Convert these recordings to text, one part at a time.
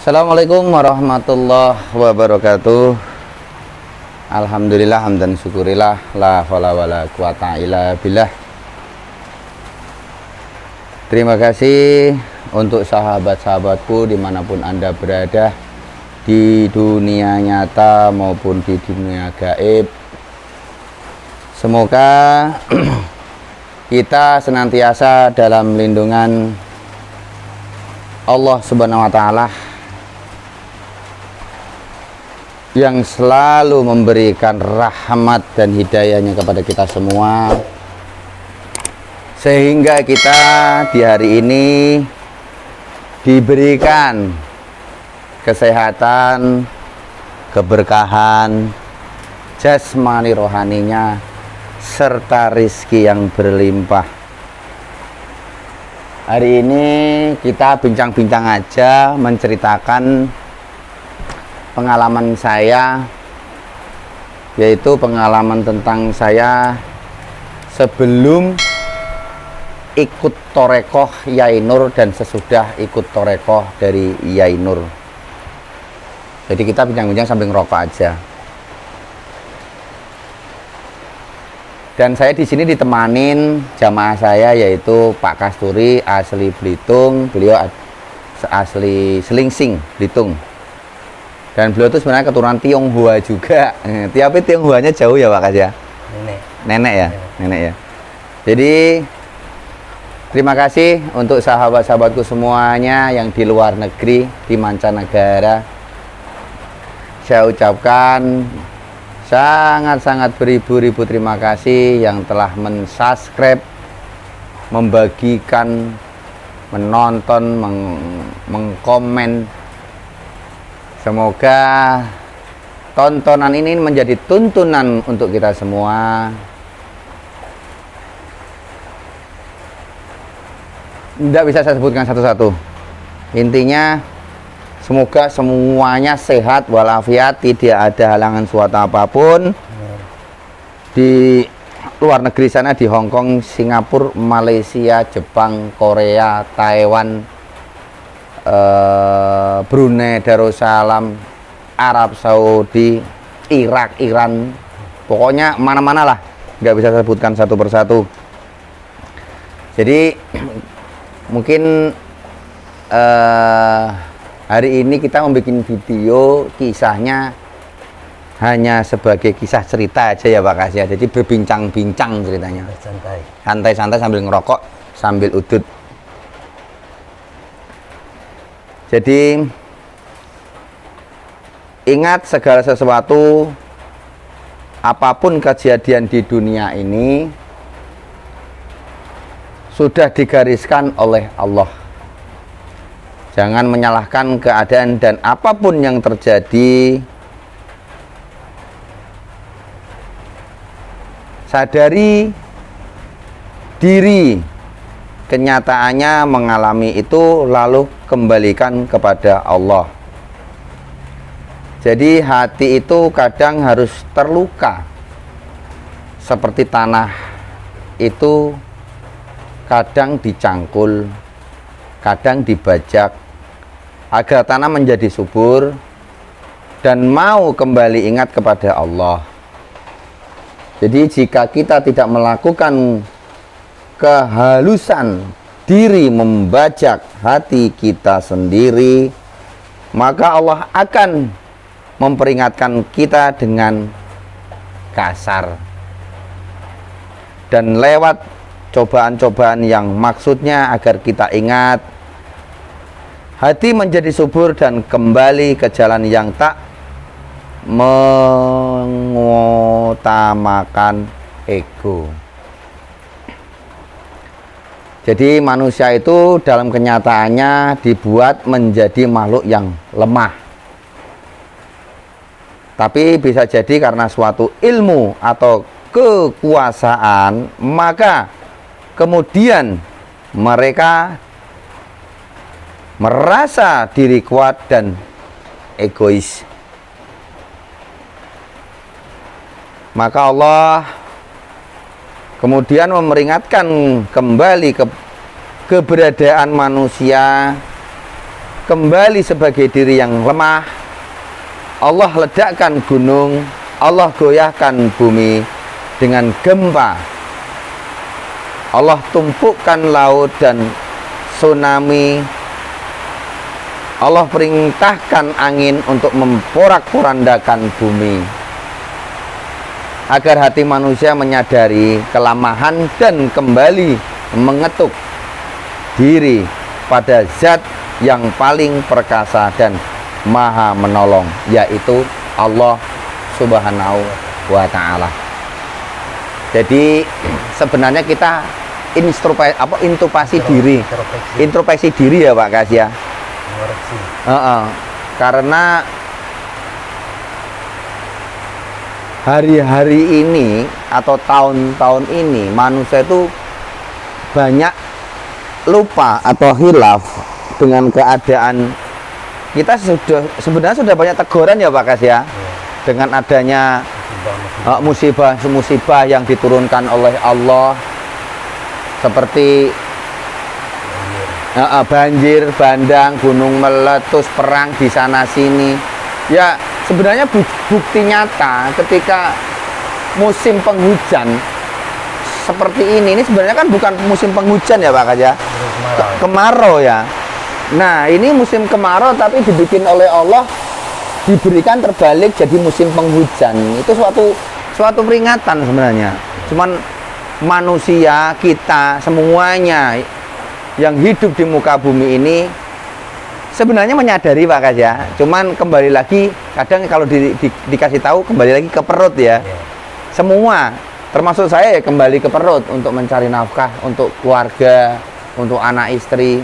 Assalamualaikum warahmatullahi wabarakatuh. Alhamdulillah hamdan syukurillah, la haula wala quwata illa billah. Terima kasih untuk sahabat-sahabatku dimanapun Anda berada, di dunia nyata maupun di dunia gaib. Semoga kita senantiasa dalam lindungan Allah Subhanahu wa Ta'ala yang selalu memberikan rahmat dan hidayahnya kepada kita semua, sehingga kita di hari ini diberikan kesehatan, keberkahan jasmani rohaninya, serta rizki yang berlimpah. Hari ini kita bincang-bincang aja, menceritakan pengalaman saya, yaitu pengalaman tentang saya sebelum ikut torekoh Yai Nur dan sesudah ikut torekoh dari Yai Nur. Jadi kita bincang-bincang sambil ngerokok aja. Dan saya di sini ditemanin jamaah saya, yaitu Pak Kasturi asli Belitung, beliau asli Selingsing Belitung. Dan beliau itu sebenarnya keturunan Tionghoa juga. Tapi Tionghoanya jauh ya Pak Kas ya? Nenek ya? Nenek ya. Jadi terima kasih untuk sahabat-sahabatku semuanya yang di luar negeri, di mancanegara. Saya ucapkan sangat-sangat beribu-ribu terima kasih yang telah mensubscribe, membagikan, menonton, mengkomen. Semoga tontonan ini menjadi tuntunan untuk kita semua. Tidak bisa saya sebutkan satu-satu. Intinya semoga semuanya sehat walafiat, tidak ada halangan suatu apapun. Di luar negeri sana, di Hong Kong, Singapura, Malaysia, Jepang, Korea, Taiwan, Brunei Darussalam, Arab Saudi, Irak, Iran, pokoknya mana-mana lah, nggak bisa sebutkan satu persatu. Jadi mungkin hari ini kita membuat video kisahnya hanya sebagai kisah cerita aja ya Pak Kas ya. Jadi berbincang-bincang ceritanya, santai-santai sambil ngerokok, sambil udut. Jadi ingat, segala sesuatu, apapun kejadian di dunia ini sudah digariskan oleh Allah. Jangan menyalahkan keadaan, dan apapun yang terjadi, sadari diri kenyataannya mengalami itu, lalu kembalikan kepada Allah. Jadi hati itu kadang harus terluka, seperti tanah itu kadang dicangkul, kadang dibajak, agar tanah menjadi subur dan mau kembali ingat kepada Allah. Jadi jika kita tidak melakukan kehalusan diri, membajak hati kita sendiri, maka Allah akan memperingatkan kita dengan kasar dan lewat cobaan-cobaan yang maksudnya agar kita ingat, hati menjadi subur dan kembali ke jalan yang tak mengutamakan ego. Jadi manusia itu dalam kenyataannya dibuat menjadi makhluk yang lemah. Tapi bisa jadi karena suatu ilmu atau kekuasaan, maka kemudian mereka merasa diri kuat dan egois. Maka Allah kemudian memperingatkan kembali keberadaan manusia kembali sebagai diri yang lemah. Allah ledakkan gunung, Allah goyahkan bumi dengan gempa. Allah tumpukan laut dan tsunami. Allah perintahkan angin untuk memporak-porandakan bumi, agar hati manusia menyadari kelemahan dan kembali mengetuk diri pada zat yang paling perkasa dan maha menolong, yaitu Allah Subhanahu wa ta'ala. Jadi sebenarnya kita introspeksi diri ya Pak Kas ya. Karena hari-hari ini atau tahun-tahun ini manusia itu banyak lupa atau hilaf dengan keadaan. Kita sebenarnya sudah banyak teguran ya Pak Kas ya, dengan adanya musibah yang diturunkan oleh Allah, seperti banjir bandang, gunung meletus, perang di sana sini. Ya sebenarnya bukti nyata ketika musim penghujan seperti ini sebenarnya kan bukan musim penghujan ya Pak Kas ya, kemarau ya. Nah ini musim kemarau tapi dibikin oleh Allah, diberikan terbalik jadi musim penghujan. Itu suatu peringatan sebenarnya. Cuman manusia, kita semuanya yang hidup di muka bumi ini sebenarnya menyadari Pak Kas ya. Cuman kembali lagi kadang kalau dikasih tahu kembali lagi ke perut ya. Semua termasuk saya ya kembali ke perut untuk mencari nafkah untuk keluarga, untuk anak istri.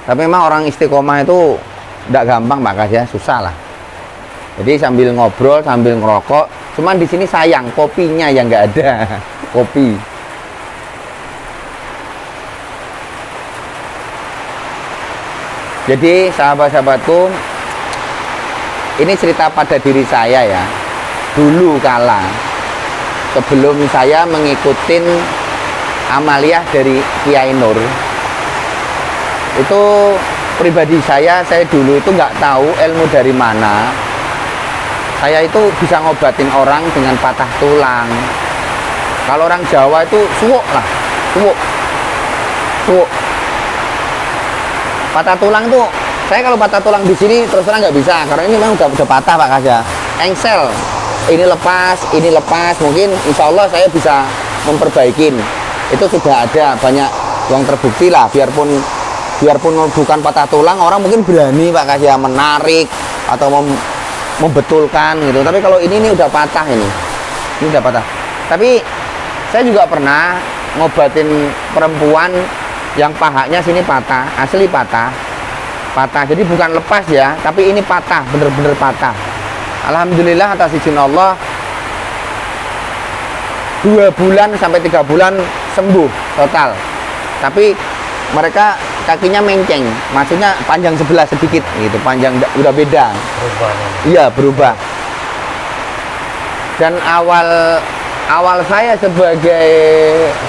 Tapi memang orang istiqomah itu tidak gampang Pak Kas ya, susah lah. Jadi sambil ngobrol, sambil ngerokok. Cuman di sini sayang kopinya yang nggak ada, kopi. Jadi sahabat-sahabatku, ini cerita pada diri saya ya. Dulu kala sebelum saya mengikuti amaliyah dari Kiai Nur, itu pribadi saya dulu itu nggak tahu ilmu dari mana. Saya itu bisa ngobatin orang dengan patah tulang. Kalau orang Jawa itu suwuk lah, suwuk. Patah tulang tuh, saya kalau patah tulang di sini terus terang nggak bisa, karena ini memang udah patah Pak Kas ya. Engsel, ini lepas, mungkin insya Allah saya bisa memperbaikin. Itu sudah ada banyak yang terbukti lah, biarpun bukan patah tulang, orang mungkin berani Pak Kas ya menarik atau membetulkan gitu. Tapi kalau ini udah patah, ini udah patah. Tapi saya juga pernah ngobatin perempuan yang pahanya sini patah, asli patah. Jadi bukan lepas ya, tapi ini patah, bener-bener patah. Alhamdulillah atas izin Allah 2 bulan sampai 3 bulan sembuh total. Tapi mereka kakinya menceng, maksudnya panjang sebelah sedikit gitu, panjang udah beda. Iya, berubah. Dan awal saya sebagai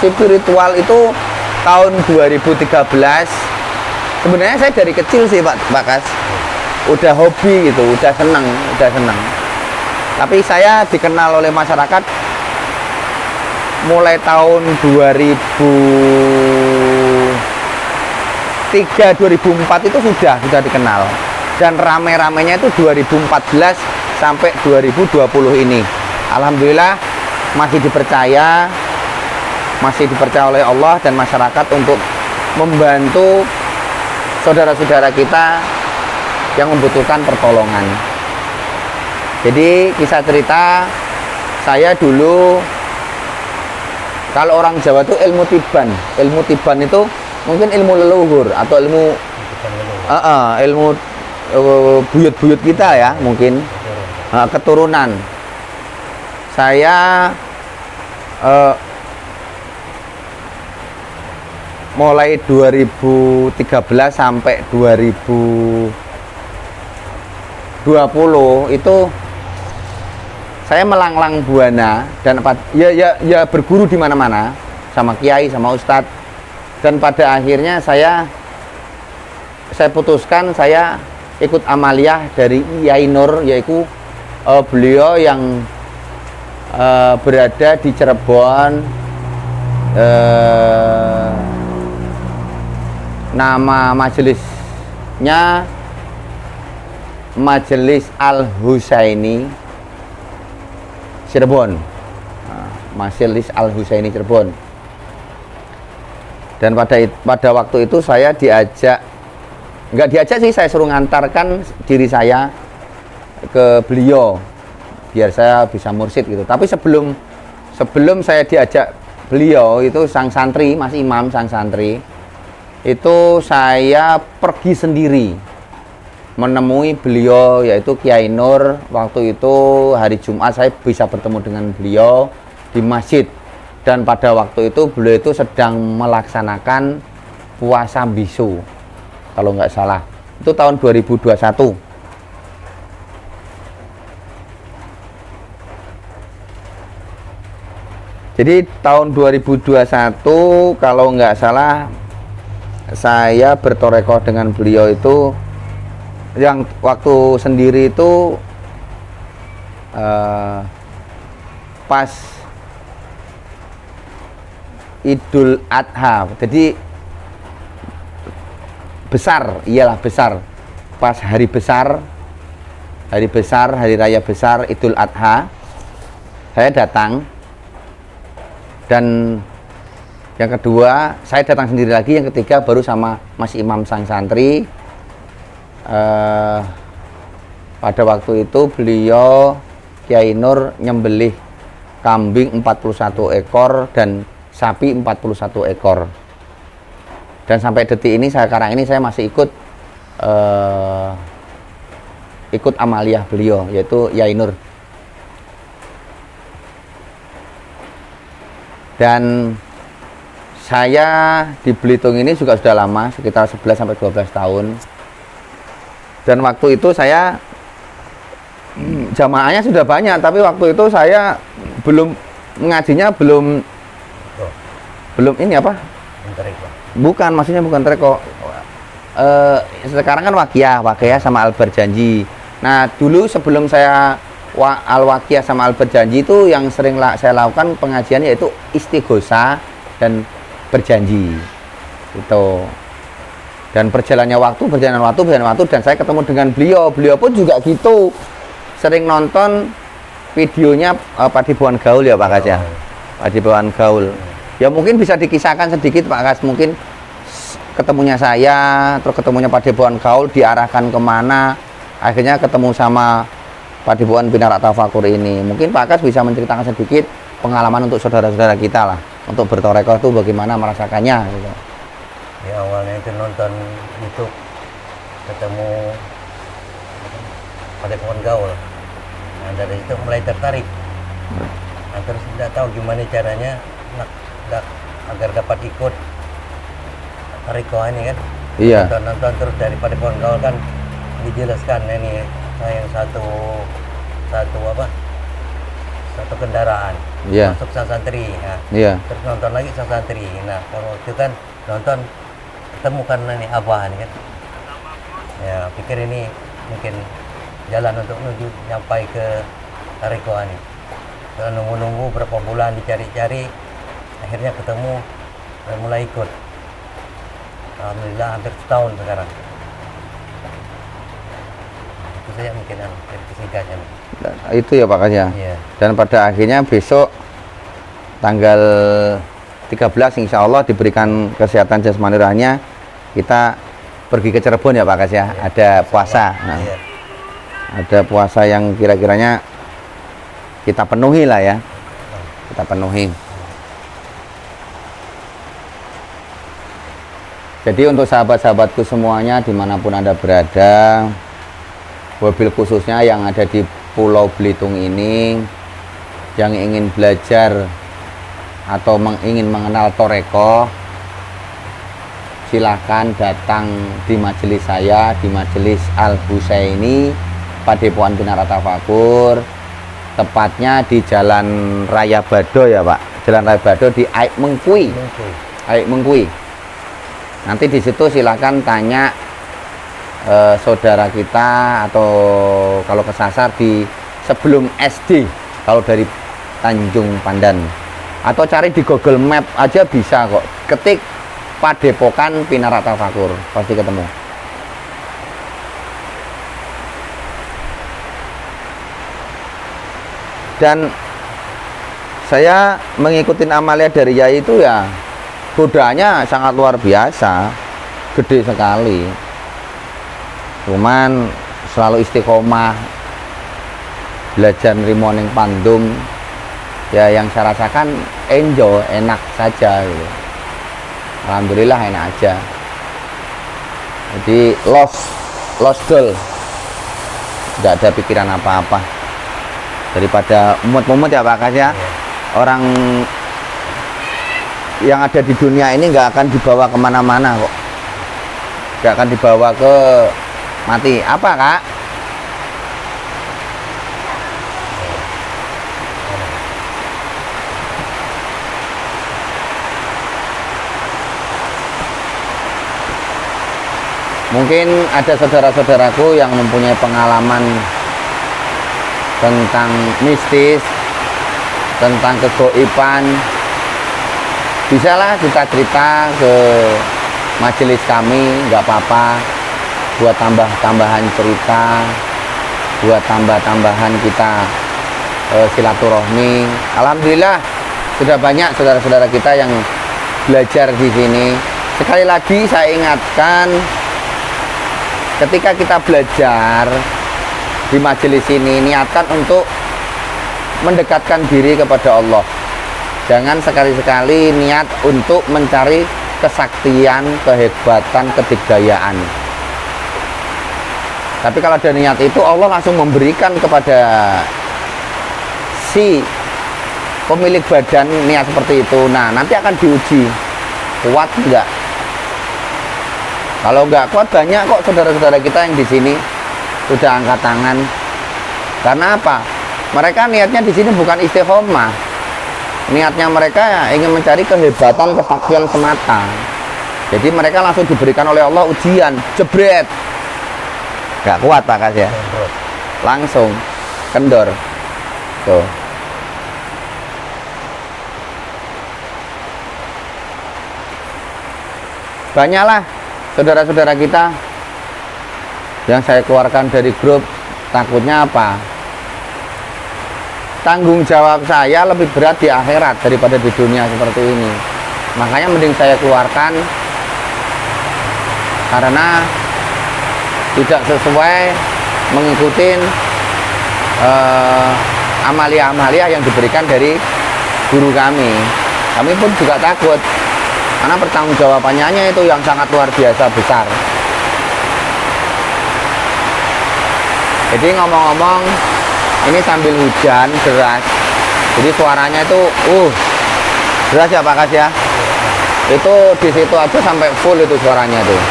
spiritual itu tahun 2013. Sebenarnya saya dari kecil sih Pak Kas, udah hobi gitu, udah senang. Tapi saya dikenal oleh masyarakat mulai tahun 2003-2004 itu sudah dikenal, dan rame-ramenya itu 2014 sampai 2020 ini. Alhamdulillah masih dipercaya oleh Allah dan masyarakat untuk membantu saudara-saudara kita yang membutuhkan pertolongan. Jadi kisah cerita saya dulu, kalau orang Jawa itu ilmu tiban itu mungkin ilmu leluhur atau ilmu buyut-buyut kita ya, mungkin keturunan. Saya mulai 2013 sampai 2020 itu saya melanglang buana dan ya berguru di mana-mana sama kiai, sama ustadz, dan pada akhirnya saya saya putuskan saya ikut amaliyah dari Yai Nur, yaitu beliau yang berada di Cirebon. Nama majelisnya Majelis Al-Husaini Cirebon. Majelis Al-Husaini Cirebon. Dan pada waktu itu saya nggak diajak sih, saya suruh ngantarkan diri saya ke beliau biar saya bisa mursyid gitu. Tapi sebelum saya diajak beliau itu, sang santri, Mas Imam sang santri itu, saya pergi sendiri menemui beliau, yaitu Kiai Nur. Waktu itu hari Jumat saya bisa bertemu dengan beliau di masjid. Dan pada waktu itu beliau itu sedang melaksanakan puasa bisu, kalau nggak salah. Itu tahun 2021. Jadi tahun 2021 kalau nggak salah saya bertorekoh dengan beliau itu, yang waktu sendiri itu pas Idul Adha. Jadi besar, iyalah besar, pas hari besar, hari raya besar Idul Adha, saya datang. Dan yang kedua saya datang sendiri lagi, yang ketiga baru sama Mas Imam sang santri. Pada waktu itu beliau Kiai Nur nyembelih kambing 41 ekor dan sapi 41 ekor. Dan sampai detik ini, sekarang ini saya masih ikut amaliyah beliau, yaitu Yai Nur. Dan saya di Belitung ini juga sudah lama, sekitar 11-12 tahun. Dan waktu itu saya jamaahnya sudah banyak, tapi waktu itu saya belum mengajinya, belum ini apa? Bukan, maksudnya bukan treko. Sekarang kan wakiyah sama al-berjanji. Nah, dulu sebelum saya al-wakiyah sama al-berjanji itu, yang sering saya lakukan pengajian yaitu istighosa dan berjanji. Itu. Dan perjalanan waktu, dan saya ketemu dengan beliau. Beliau pun juga gitu. Sering nonton videonya Padibuan Gaul ya Pak Kas ya. Padibuan Gaul. Ya mungkin bisa dikisahkan sedikit Pak Kas, mungkin ketemunya saya, terus ketemunya Padibuan Gaul, diarahkan kemana, akhirnya ketemu sama Padibuan Binarak Tafakur ini. Mungkin Pak Kas bisa menceritakan sedikit pengalaman untuk saudara-saudara kita lah, untuk bertorekoh itu bagaimana merasakannya gitu. Ya awalnya itu nonton YouTube, ketemu Padibuan Gaul. Nah, dari itu mulai tertarik. Nah, terus tidak tahu gimana caranya agar dapat ikut tarekoh ini kan. Iya. Nonton terus dari Padibuan Gaul kan dijelaskan ini yang satu kendaraan. Iya. Masuk sang santri. Nah, Iya. terus nonton lagi sang santri. Nah, kalau itu kan nonton temukan ini abah ini kan. Ya, pikir ini mungkin jalan untuk menuju nyampai ke tarekoh ini. Setelah nunggu berapa bulan dicari-cari, akhirnya ketemu dan mulai ikut. Alhamdulillah hampir setahun sekarang. Itu saja mungkin singkatnya. Itu ya Pak Kas ya. Iya. Dan pada akhirnya besok tanggal 13 insya Allah diberikan kesehatan jasmani rohaninya, kita pergi ke Cirebon ya Pak Kas ya. Iya. Ada puasa. Nah, Iya. ada puasa yang kira-kiranya kita penuhi lah ya. Kita penuhi. Jadi untuk sahabat-sahabatku semuanya dimanapun Anda berada, wabil khususnya yang ada di Pulau Belitung ini, yang ingin belajar atau ingin mengenal torekoh, silahkan datang di majelis saya, di Majelis Al-Husaini Padepokan Binarak Tafakur, tepatnya di Jalan Raya Bado ya Pak, Jalan Raya Bado di Aik Mengkui. Aik Mengkui. Nanti di situ silakan tanya saudara kita, atau kalau kesasar di sebelum SD kalau dari Tanjung Pandan, atau cari di Google Map aja bisa kok, ketik Padepokan Pinarak Tafakur pasti ketemu. Dan saya mengikuti amalia dari Yai itu ya godaannya sangat luar biasa, gede sekali. Cuman selalu istiqomah belajar nrimo ning Pandum, ya yang saya rasakan enjoy, enak saja gitu. Alhamdulillah enak aja. Jadi lost goal, tidak ada pikiran apa-apa. Daripada mumet-mumet ya Pak Kas ya, orang yang ada di dunia ini nggak akan dibawa kemana-mana kok, nggak akan dibawa ke mati. Apa Kak? Mungkin ada saudara-saudaraku yang mempunyai pengalaman tentang mistis, tentang kegoiban, bisalah kita cerita ke majelis kami, nggak apa-apa, buat tambah-tambahan cerita, buat tambah-tambahan kita silaturahmi. Alhamdulillah sudah banyak saudara-saudara kita yang belajar di sini. Sekali lagi saya ingatkan, ketika kita belajar di majelis ini, niatkan untuk mendekatkan diri kepada Allah. Jangan sekali-sekali niat untuk mencari kesaktian, kehebatan, kedigdayaan. Tapi kalau ada niat itu, Allah langsung memberikan kepada si pemilik badan niat seperti itu. Nah, nanti akan diuji, kuat enggak? Kalau enggak kuat, banyak kok saudara-saudara kita yang di sini sudah angkat tangan. Karena apa? Mereka niatnya di sini bukan istiqomah. Niatnya mereka ya ingin mencari kehebatan, kesaktian semata. Jadi mereka langsung diberikan oleh Allah ujian, jebret. Gak kuat Pak Kas ya. Langsung kendor. Tuh. Banyaklah saudara-saudara kita yang saya keluarkan dari grup. Takutnya apa? Tanggung jawab saya lebih berat di akhirat daripada di dunia seperti ini. Makanya mending saya keluarkan, karena tidak sesuai mengikuti amalia-amalia yang diberikan dari guru kami. Kami pun juga takut, karena pertanggungjawabannya itu yang sangat luar biasa besar. Jadi ngomong-ngomong, ini sambil hujan deras, jadi suaranya itu deras ya Pak Kas ya. Itu di situ aja sampai full itu suaranya tuh,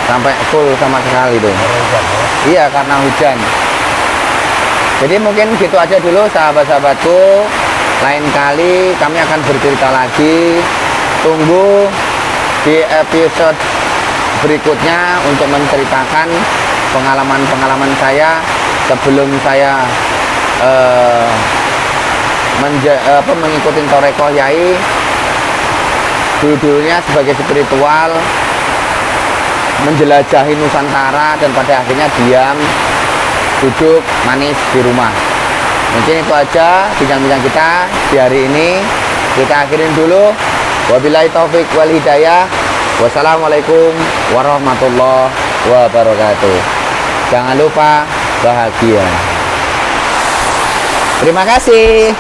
sampai full sama sekali tuh. Iya, karena hujan. Jadi mungkin gitu aja dulu sahabat-sahabatku. Lain kali kami akan bercerita lagi. Tunggu di episode berikutnya untuk menceritakan pengalaman-pengalaman saya sebelum saya mengikuti Torekoh Yai. Dulu-dulunya sebagai spiritual, menjelajahi Nusantara, dan pada akhirnya diam, duduk manis di rumah. Mungkin itu aja bincang-bincang kita di hari ini. Kita akhirin dulu. Wabillahi taufik wal hidayah. Wassalamualaikum warahmatullahi wabarakatuh. Jangan lupa bahagia. Terima kasih.